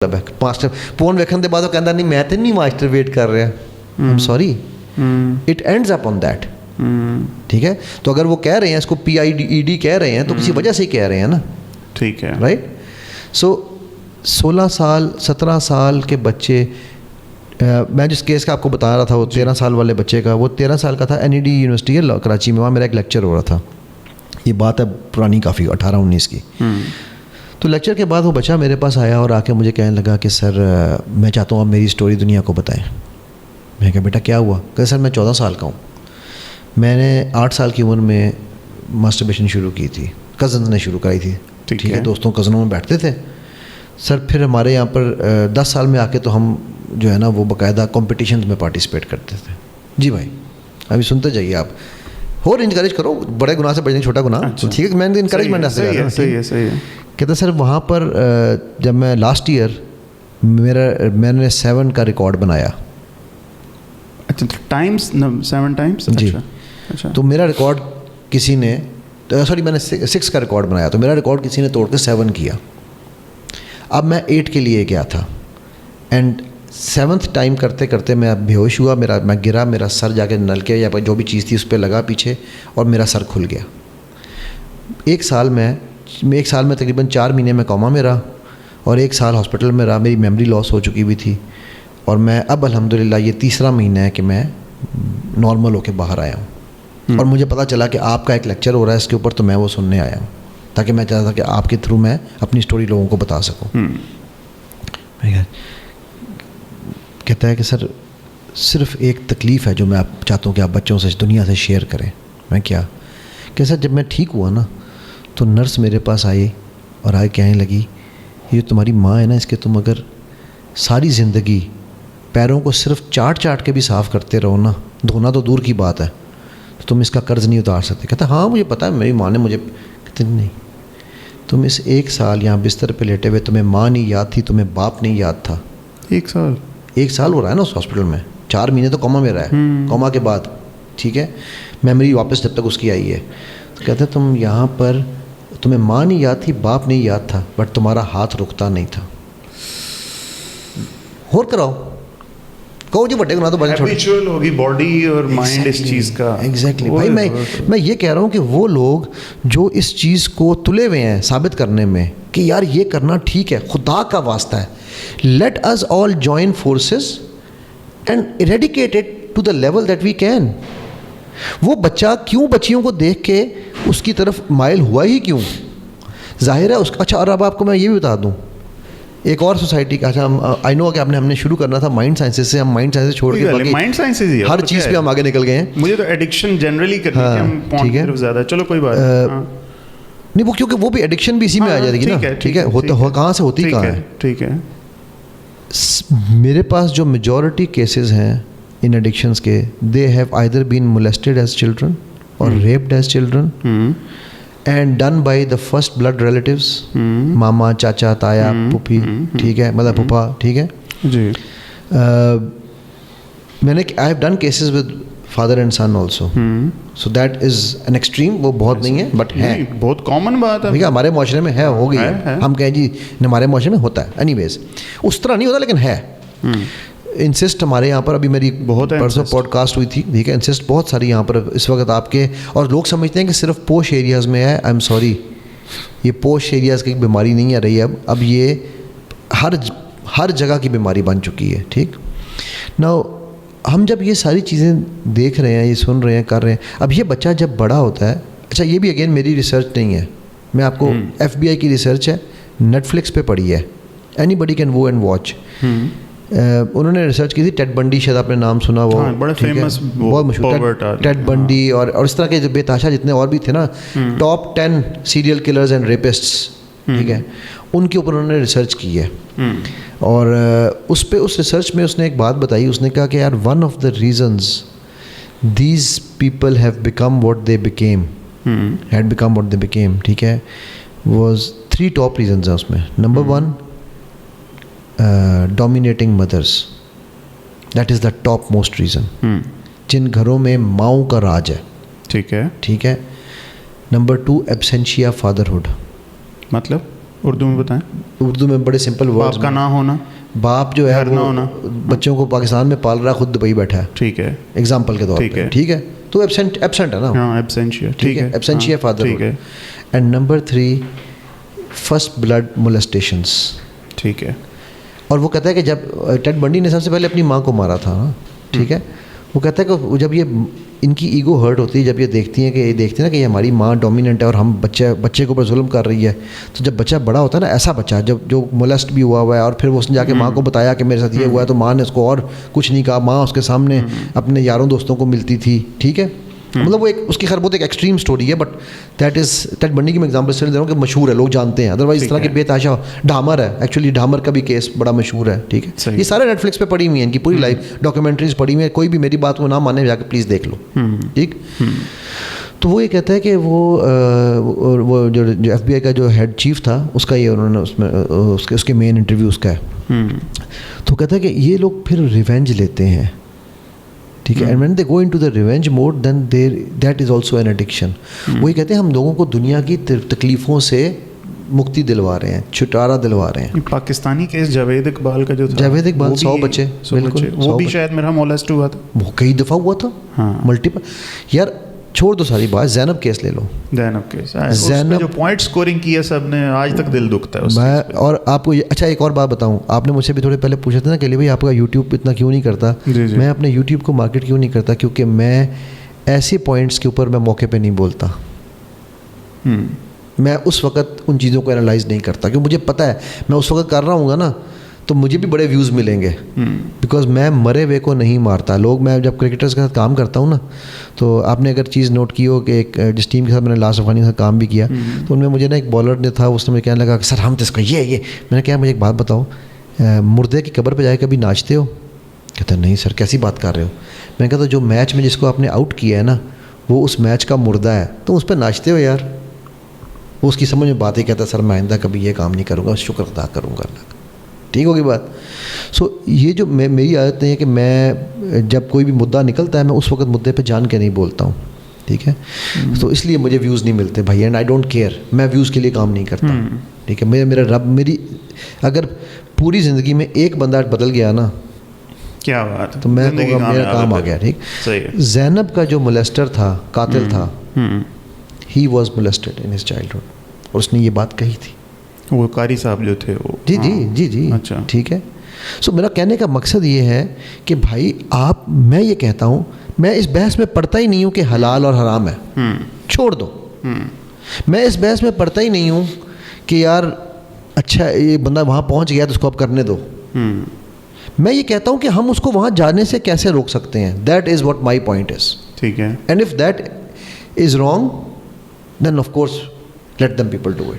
ਮਤਲਬ ਹੈ ਮਾਸਟਰ ਪੋਨ ਵੇਖਣ ਦੇ ਬਾਅਦ ਉਹ ਕਹਿੰਦਾ ਨਹੀਂ ਮੈਂ ਤੇ ਨਹੀਂ ਮਾਸਟਰ ਵੇਟ ਕਰ ਰਿਹਾ, I am sorry, it ends up on that. ठीक है, तो अगर वो कह रहे हैं इसको PIED कह रहे हैं तो किसी वजह से ही कह रहे हैं ना. ठीक है, राइट. सो 16 साल 17 साल के बच्चे, मैं जिस केस का आपको बता रहा था वो 13 साल वाले बच्चे का, वो 13 साल का था. NED यूनिवर्सिटी है कराची में, वहाँ मेरा एक लेक्चर हो रहा था. ये बात है पुरानी काफ़ी 18-19 की. तो लेक्चर के बाद वो बच्चा मेरे पास आया और आके मुझे कहने लगा कि सर मैं चाहता हूँ आप मेरी स्टोरी दुनिया को बताएं. मैं कहा बेटा क्या हुआ? कहते सर मैं 14 साल का हूँ, मैंने 8 साल की उम्र में मास्टरबेशन शुरू की थी, कज़न ने शुरू कराई थी. ठीक है, दोस्तों कज़नों में बैठते थे सर. फिर हमारे यहाँ पर 10 साल में आके तो हम जो है ना वो बाकायदा कॉम्पिटिशन में पार्टिसिपेट करते थे. जी भाई अभी सुनते जाइए आप, और इंकरेज करो, बड़े गुनाह से बचने छोटा गुनाह. ठीक है, मैंने इंकरेजमेंट ऐसे कर रहा हूँ. सही है. कहते सर वहाँ पर जब मैं लास्ट ईयर मैंने 7 का रिकॉर्ड बनाया. अच्छा, टाइम्स 7 टाइम्स जी. अच्छा, तो मेरा रिकॉर्ड किसी ने, सॉरी मैंने 6 का रिकॉर्ड बनाया, तो मेरा रिकॉर्ड किसी ने तोड़ के 7 किया. अब मैं 8 के लिए गया था एंड 7th टाइम करते करते मैं बेहोश हुआ, मैं गिरा, मेरा सर जाके नलके या जो भी चीज़ थी उस पर लगा पीछे और मेरा सर खुल गया. एक साल में तकरीबन 4 महीने में कोमा में रहा और 1 साल हॉस्पिटल में रहा. मेरी मेमोरी लॉस हो चुकी हुई थी और मैं अब अल्हम्दुलिल्लाह ये 3रा महीना है कि मैं नॉर्मल होके बाहर आया हूँ. और मुझे पता चला कि आपका एक लेक्चर हो रहा है इसके ऊपर, तो मैं वो सुनने आया हूँ ताकि मैं चाहता था कि आपके थ्रू मैं अपनी स्टोरी लोगों को बता सकूँ. कहता है कि सर सिर्फ एक तकलीफ़ है जो मैं आप चाहता हूँ कि आप बच्चों से दुनिया से शेयर करें. मैं क्या? कि सर जब मैं ठीक हुआ ना तो नर्स मेरे पास आई और आगे कहने लगी ये तुम्हारी माँ है ना, इसके तुम अगर सारी ज़िंदगी पैरों को सिर्फ चाट के भी साफ़ करते रहो ना, धोना तो दूर की बात है, तो तुम इसका कर्ज़ नहीं उतार सकते. कहता हाँ मुझे पता है, मेरी माँ ने मुझे. कहते नहीं, तुम इस 1 साल यहाँ बिस्तर पे लेटे हुए तुम्हें माँ नहीं याद थी, तुम्हें बाप नहीं याद था. 1 साल हो रहा है ना उस हॉस्पिटल में, 4 महीने तो कोमा में रहा है. कोमा के बाद ठीक है मेमोरी वापस जब तक उसकी आई है. तो कहते तुम यहाँ पर तुम्हें माँ नहीं याद थी, बाप नहीं याद था, बट तुम्हारा हाथ रुकता नहीं था. और कराओ कहो जी बड़े गुनाह तो बड़े छोटे. हैबिचुअल होगी बॉडी और माइंड इस चीज़ का. एग्जैक्टली भाई मैं ये कह रहा हूँ कि वो लोग जो इस चीज़ को तुले हुए हैं साबित करने में कि यार ये करना ठीक है, खुदा का वास्ता है, let us all join forces and eradicate it to the level that we can. वो बच्चा क्यों बच्चियों को देख के उसकी तरफ माइल हुआ ही क्यों? जाहिर है उसका. अच्छा, और अब आपको मैं ये भी बता दूं एक और सोसाइटी का. अच्छा आई नो कि हमने शुरू करना था माइंड साइंसेज से, हम माइंड साइंसेज छोड़ के माइंड साइंसेज ही हर चीज़ पे हम आगे निकल गए हैं. मुझे तो एडिक्शन जनरली करनी है, हम पॉइंट की तरफ ज़्यादा. चलो कोई बात नहीं, वो क्योंकि वो भी एडिक्शन भी इसी में आ जाएगी ना. ठीक है, होता कहाँ से होती कहाँ है. ठीक है, मेरे पास जो मेजॉरिटी केसेस हैं इन एडिक्शंस के, they have either been molested as children और raped as children and done by the first blood relatives, मामा, चाचा, ताया, पुप्पी. ठीक है, मतलब पुप्पा. ठीक है जी. I have done cases with father and son also, so that is an extreme. वो बहुत नहीं है बट है, बहुत कॉमन बात है. ठीक है, हमारे माशरे में है, हो गई है. हम कहें जी हमारे माशरे में होता है. एनीवेज उस तरह नहीं होता लेकिन है. इंसिस्ट हमारे यहाँ पर अभी मेरी बहुत परसों पॉडकास्ट हुई थी. ठीक है, इंसिस्ट बहुत सारी यहाँ पर इस वक्त आपके, और लोग समझते हैं कि सिर्फ पोश एरियाज़ में है. आई एम सॉरी, ये पोश एरियाज़ की बीमारी नहीं आ रही है अब ये हर जगह की बीमारी बन चुकी है. ठीक ना, हम जब ये सारी चीज़ें देख रहे हैं, ये सुन रहे हैं, कर रहे हैं, अब ये बच्चा जब बड़ा होता है. अच्छा, ये भी अगेन मेरी रिसर्च नहीं है, मैं आपको FBI की रिसर्च है, नेटफ्लिक्स पे पढ़ी है, anybody can go and watch. उन्होंने रिसर्च की थी. टेड बंडी, शायद आपने नाम सुना, वो बड़ा फेमस, बहुत मशहूर टेड बंडी और इस तरह के जो बेताशा जितने और भी थे ना, टॉप 10 सीरियल किलर्स एंड रेपिस्ट्स. ठीक है, उनके ऊपर उन्होंने रिसर्च की है. और उस रिसर्च में उसने एक बात बताई. उसने कहा कि यार one of the reasons these people have become what they became, had become what they became, ठीक है, वाज 3 टॉप रीजंस हैं उसमें. Number 1, dominating mothers, that is the top most reason. जिन घरों में माँओं का राज है. ठीक है. Number 2, absentia fatherhood. मतलब اردو میں بتائیں. اردو میں بڑے سمپل ورڈز. باپ کا نہ ہونا. باپ جو ہے گھر نہ وہ ہونا. بچوں کو پاکستان میں پال رہا ہے, خود دبئی بیٹھا ہے, ٹھیک ہے. ایگزامپل کے طور پہ, ٹھیک ہے, تو ایبسنٹ ہے نا. ہاں ایبسینشیا. ٹھیک ہے, ایبسنشیا فادر. ٹھیک ہے. And number 3 first blood molestations. ٹھیک ہے. اور وہ کہتا ہے کہ جب ٹیڈ بنڈی نے سب سے پہلے اپنی ماں کو مارا تھا, ٹھیک ہے, وہ کہتا ہے کہ جب یہ ان کی ایگو ہرٹ ہوتی ہے, جب یہ دیکھتی ہیں کہ یہ دیکھتے ہیں نا کہ یہ ہماری ماں ڈومیننٹ ہے اور ہم بچے کے اوپر ظلم کر رہی ہے, تو جب بچہ بڑا ہوتا ہے نا, ایسا بچہ جو مولسٹ بھی ہوا ہے اور پھر وہ اس نے جا کے ماں کو بتایا کہ میرے ساتھ یہ ہوا ہے, تو ماں نے اس کو اور کچھ نہیں کہا, ماں اس کے سامنے اپنے یاروں دوستوں کو ملتی تھی, ٹھیک ہے. مطلب وہ ایک اس کی خیر بہت ایک ایکسٹریم اسٹوری ہے, بٹ ٹیڈ بنڈی کی میں ایگزامپل سے دے رہا ہوں کہ مشہور ہے, لوگ جانتے ہیں. ادروائز اس طرح کے بے تحاشا ڈھامر ہے, ایکچولی ڈھامر کا بھی کیس بڑا مشہور ہے, ٹھیک ہے. یہ سارے نیٹ فلکس پہ پڑی ہوئی ہیں, ان کی پوری لائف ڈاکیومنٹریز پڑی ہوئی ہیں, کوئی بھی میری بات کو نہ مانے جا کے پلیز دیکھ لو, ٹھیک. تو وہ یہ کہتا ہے کہ وہ جو ایف بی آئی کا جو ہیڈ چیف تھا, اس کا یہ انہوں نے اس میں اس کے مین انٹرویو اس کا ہے, تو کہتا ہے کہ یہ لوگ پھر ریونج لیتے ہیں, ٹھیک ہے. And when they go into the revenge mode then that is also an addiction. وہی کہتے ہیں ہم لوگوں کو دنیا کی تکلیفوں سے مکتی دلوا رہے ہیں, چھٹکارا دلوا رہے ہیں. پاکستانی کیس جاوید اقبال کا جو تھا, جاوید اقبال 100 بچے, بالکل, وہ بھی شاید میرا مولسٹ ہوا تھا, وہ کئی دفعہ ہوا تھا, ملٹیپل. یار چھوڑ دو ساری بات, زینب کیس لے لو. زینب کیس, زینب جو پوائنٹ اسکورنگ کیا سب نے, آج تک دل دکھتا ہے اس میں. اور آپ کو اچھا ایک اور بات بتاؤں, آپ نے مجھ سے بھی تھوڑے پہلے پوچھا تھا نا کہ لیے بھائی آپ کا یوٹیوب اتنا کیوں نہیں کرتا. میں اپنے یوٹیوب کو مارکیٹ کیوں نہیں کرتا, کیونکہ میں ایسے پوائنٹس کے اوپر میں موقع پہ نہیں بولتا. میں اس وقت ان چیزوں کو انالائز نہیں کرتا, کیونکہ مجھے پتہ ہے میں اس وقت کر رہا ہوں گا نا تو مجھے بھی بڑے ویوز ملیں گے, بیکاز میں مرے ہوئے کو نہیں مارتا. لوگ, میں جب کرکٹرز کے ساتھ کام کرتا ہوں نا, تو آپ نے اگر چیز نوٹ کی ہو کہ ایک جس ٹیم کے ساتھ میں نے لاسٹ افغانی کے ساتھ کام بھی کیا, تو ان میں مجھے نا ایک بالر نے تھا, اس نے مجھے کہنے لگا کہ سر ہم تو اس کو یہ میں نے کہا مجھے ایک بات بتاؤ, مردے کی قبر پہ جا کے کبھی ناچتے ہو؟ کہتا نہیں سر, کیسی بات کر رہے ہو. میں نے کہا تو جو میچ میں جس کو آپ نے آؤٹ کیا ہے نا, وہ اس میچ کا مردہ ہے, تو اس پہ ناچتے ہو یار. وہ اس کی سمجھ میں بات ہی کہتا سر میں آئندہ کبھی یہ کام نہیں کروں گا, شکر ادا کروں گا اللہ کا. ٹھیک ہوگی بات. سو یہ جو میری عادت نہیں ہے کہ میں جب کوئی بھی مدعا نکلتا ہے میں اس وقت مدعے پہ جان کے نہیں بولتا ہوں, ٹھیک ہے. تو اس لیے مجھے ویوز نہیں ملتے بھائی, اینڈ آئی ڈونٹ کیئر, میں ویوز کے لیے کام نہیں کرتا, ٹھیک ہے. میرا رب, میری اگر پوری زندگی میں ایک بندہ بدل گیا نا, کیا بات, تو میں کہوں گا میرا کام آ گیا, ٹھیک. زینب کا جو مولسٹر تھا, قاتل تھا, he was molested in his childhood, اور اس نے یہ بات کہی تھی. وہ قاری صاحب جو تھے وہ, جی, اچھا, ٹھیک ہے. سو میرا کہنے کا مقصد یہ ہے کہ بھائی میں یہ کہتا ہوں, میں اس بحث میں پڑھتا ہی نہیں ہوں کہ حلال اور حرام ہے, چھوڑ دو. میں اس بحث میں پڑھتا ہی نہیں ہوں کہ یار اچھا یہ بندہ وہاں پہنچ گیا تو اس کو اب کرنے دو. میں یہ کہتا ہوں کہ ہم اس کو وہاں جانے سے کیسے روک سکتے ہیں. That is what my point is, ٹھیک ہے. And if that is wrong then of course let them people do it.